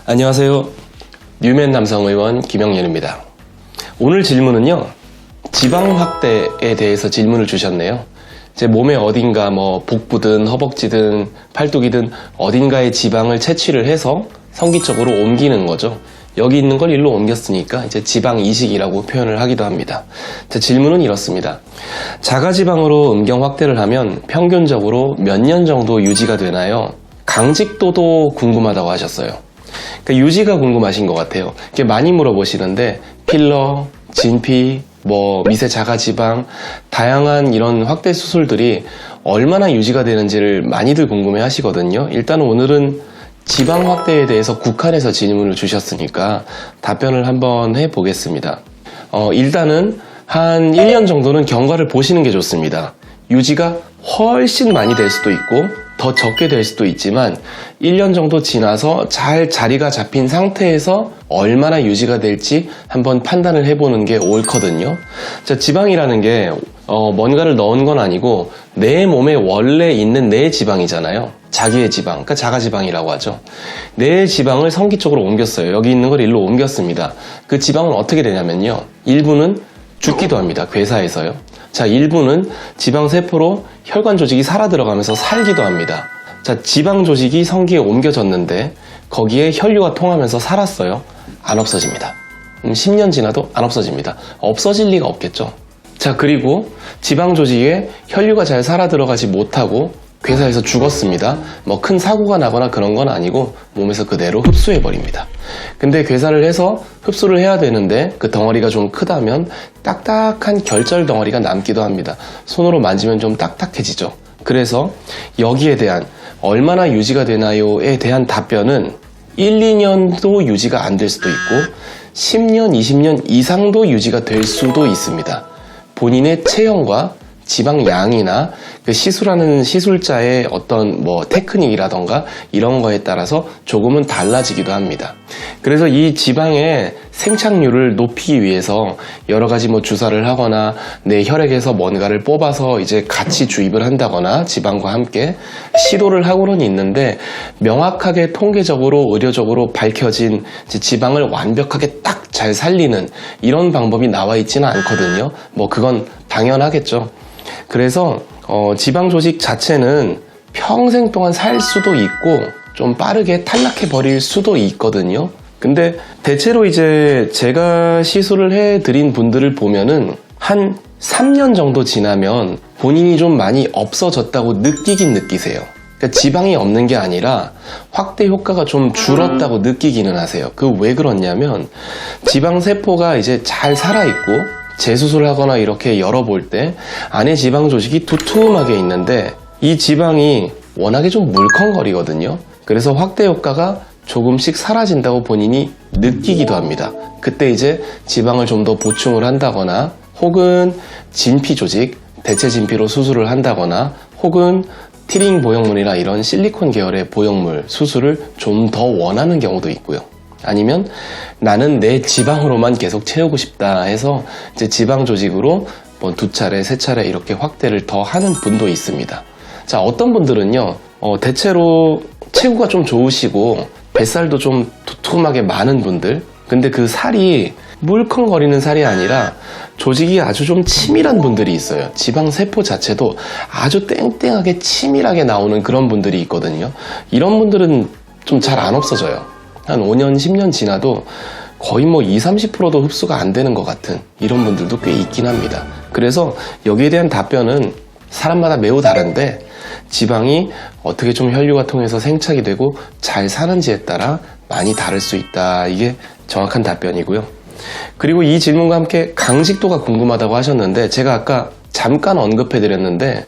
안녕하세요. 뉴맨 남성의원 김영렬입니다. 오늘 질문은요, 지방 확대에 대해서 질문을 주셨네요. 제 몸의 어딘가 복부든 허벅지든 팔뚝이든 어딘가에 지방을 채취를 해서 성기 쪽으로 옮기는 거죠. 여기 있는 걸 일로 옮겼으니까 이제 지방 이식이라고 표현을 하기도 합니다. 제 질문은 이렇습니다. 자가지방으로 음경 확대를 하면 평균적으로 몇 년 정도 유지가 되나요? 강직도도 궁금하다고 하셨어요. 그러니까 유지가 궁금하신 것 같아요. 이렇게 많이 물어보시는데 필러, 진피, 미세 자가지방, 다양한 이런 확대 수술들이 얼마나 유지가 되는지를 많이들 궁금해 하시거든요. 일단 오늘은 지방 확대에 대해서 국한해서 질문을 주셨으니까 답변을 한번 해보겠습니다. 일단은 한 1년 정도는 경과를 보시는 게 좋습니다. 유지가 훨씬 많이 될 수도 있고 더 적게 될 수도 있지만 1년 정도 지나서 잘 자리가 잡힌 상태에서 얼마나 유지가 될지 한번 판단을 해보는 게 옳거든요. 자, 지방이라는 게 뭔가를 넣은 건 아니고 내 몸에 원래 있는 내 지방이잖아요. 자기의 지방, 그러니까 자가지방이라고 하죠. 내 지방을 성기 쪽으로 옮겼어요. 여기 있는 걸 일로 옮겼습니다. 그 지방은 어떻게 되냐면요, 일부는 죽기도 합니다. 괴사에서요. 자, 일부는 지방세포로 혈관 조직이 살아 들어가면서 살기도 합니다. 자, 지방 조직이 성기에 옮겨졌는데 거기에 혈류가 통하면서 살았어요. 안 없어집니다. 10년 지나도 안 없어집니다. 없어질 리가 없겠죠. 자, 그리고 지방 조직에 혈류가 잘 살아 들어가지 못하고 괴사해서 죽었습니다. 큰 사고가 나거나 그런 건 아니고 몸에서 그대로 흡수해버립니다. 근데 괴사를 해서 흡수를 해야 되는데 그 덩어리가 좀 크다면 딱딱한 결절 덩어리가 남기도 합니다. 손으로 만지면 좀 딱딱해지죠. 그래서 여기에 대한 얼마나 유지가 되나요에 대한 답변은 1, 2년도 유지가 안 될 수도 있고 10년, 20년 이상도 유지가 될 수도 있습니다. 본인의 체형과 지방 양이나 그 시술하는 시술자의 어떤 테크닉이라던가 이런 거에 따라서 조금은 달라지기도 합니다. 그래서 이 지방의 생착률을 높이기 위해서 여러 가지 주사를 하거나 내 혈액에서 뭔가를 뽑아서 이제 같이 주입을 한다거나 지방과 함께 시도를 하고는 있는데 명확하게 통계적으로 의료적으로 밝혀진 지방을 완벽하게 딱 잘 살리는 이런 방법이 나와 있지는 않거든요. 그건 당연하겠죠. 그래서 지방 조직 자체는 평생 동안 살 수도 있고 좀 빠르게 탈락해 버릴 수도 있거든요. 근데 대체로 이제 제가 시술을 해드린 분들을 보면은 한 3년 정도 지나면 본인이 좀 많이 없어졌다고 느끼긴 느끼세요. 그러니까 지방이 없는 게 아니라 확대 효과가 좀 줄었다고 느끼기는 하세요. 왜 그렇냐면 지방세포가 이제 잘 살아있고 재수술을 하거나 이렇게 열어볼 때 안에 지방 조직이 두툼하게 있는데 이 지방이 워낙에 좀 물컹거리거든요. 그래서 확대 효과가 조금씩 사라진다고 본인이 느끼기도 합니다. 그때 이제 지방을 좀 더 보충을 한다거나 혹은 진피 조직, 대체 진피로 수술을 한다거나 혹은 티링 보형물이나 이런 실리콘 계열의 보형물 수술을 좀 더 원하는 경우도 있고요. 아니면 나는 내 지방으로만 계속 채우고 싶다 해서 이제 지방 조직으로 2차례, 3차례 이렇게 확대를 더 하는 분도 있습니다. 자, 어떤 분들은요, 대체로 체구가 좀 좋으시고 뱃살도 좀 두툼하게 많은 분들, 근데 그 살이 물컹거리는 살이 아니라 조직이 아주 좀 치밀한 분들이 있어요. 지방 세포 자체도 아주 땡땡하게 치밀하게 나오는 그런 분들이 있거든요. 이런 분들은 좀 잘 안 없어져요. 한 5년, 10년 지나도 거의 20, 30%도 흡수가 안 되는 것 같은 이런 분들도 꽤 있긴 합니다. 그래서 여기에 대한 답변은 사람마다 매우 다른데 지방이 어떻게 좀 혈류가 통해서 생착이 되고 잘 사는지에 따라 많이 다를 수 있다. 이게 정확한 답변이고요. 그리고 이 질문과 함께 강직도가 궁금하다고 하셨는데 제가 아까 잠깐 언급해 드렸는데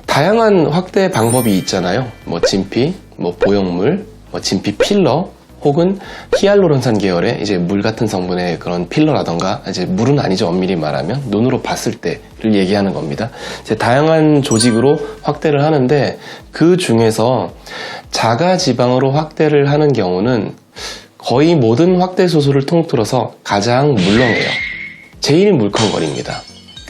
다양한 확대 방법이 있잖아요. 진피, 보형물, 진피 필러 혹은 히알루론산 계열의 이제 물 같은 성분의 그런 필러라던가, 이제 물은 아니죠, 엄밀히 말하면 눈으로 봤을 때를 얘기하는 겁니다. 이제 다양한 조직으로 확대를 하는데 그 중에서 자가지방으로 확대를 하는 경우는 거의 모든 확대 수술을 통틀어서 가장 물렁해요. 제일 물컹거립니다.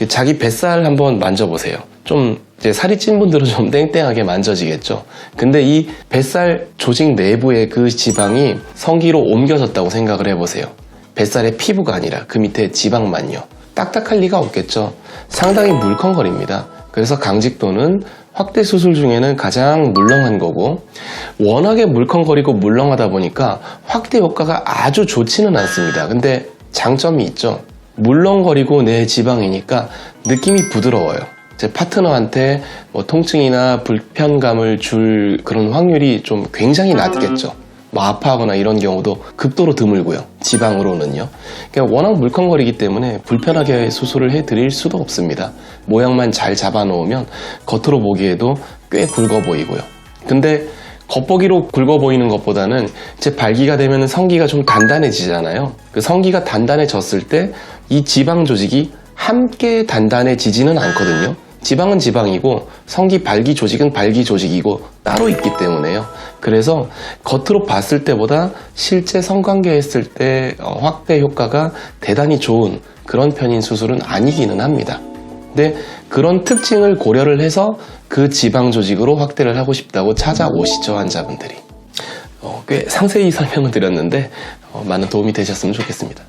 자기 뱃살 한번 만져보세요. 좀 이제 살이 찐 분들은 좀 땡땡하게 만져지겠죠. 근데 이 뱃살 조직 내부의 그 지방이 성기로 옮겨졌다고 생각을 해보세요. 뱃살의 피부가 아니라 그 밑에 지방만요. 딱딱할 리가 없겠죠. 상당히 물컹거립니다. 그래서 강직도는 확대 수술 중에는 가장 물렁한 거고, 워낙에 물컹거리고 물렁하다 보니까 확대 효과가 아주 좋지는 않습니다. 근데 장점이 있죠. 물렁거리고 내 지방이니까 느낌이 부드러워요. 제 파트너한테 뭐 통증이나 불편감을 줄 그런 확률이 좀 굉장히 낮겠죠. 뭐 아파하거나 이런 경우도 극도로 드물고요. 지방으로는요. 그러니까 워낙 물컹거리기 때문에 불편하게 수술을 해드릴 수도 없습니다. 모양만 잘 잡아놓으면 겉으로 보기에도 꽤 굵어 보이고요. 근데 겉보기로 굵어 보이는 것보다는 이제 발기가 되면 성기가 좀 단단해지잖아요. 그 성기가 단단해졌을 때 이 지방 조직이 함께 단단해지지는 않거든요. 지방은 지방이고 성기 발기 조직은 발기 조직이고 따로 있기 때문에요. 그래서 겉으로 봤을 때보다 실제 성관계 했을 때 확대 효과가 대단히 좋은 그런 편인 수술은 아니기는 합니다. 근데 그런 특징을 고려를 해서 그 지방 조직으로 확대를 하고 싶다고 찾아오시죠, 환자분들이. 꽤 상세히 설명을 드렸는데 많은 도움이 되셨으면 좋겠습니다.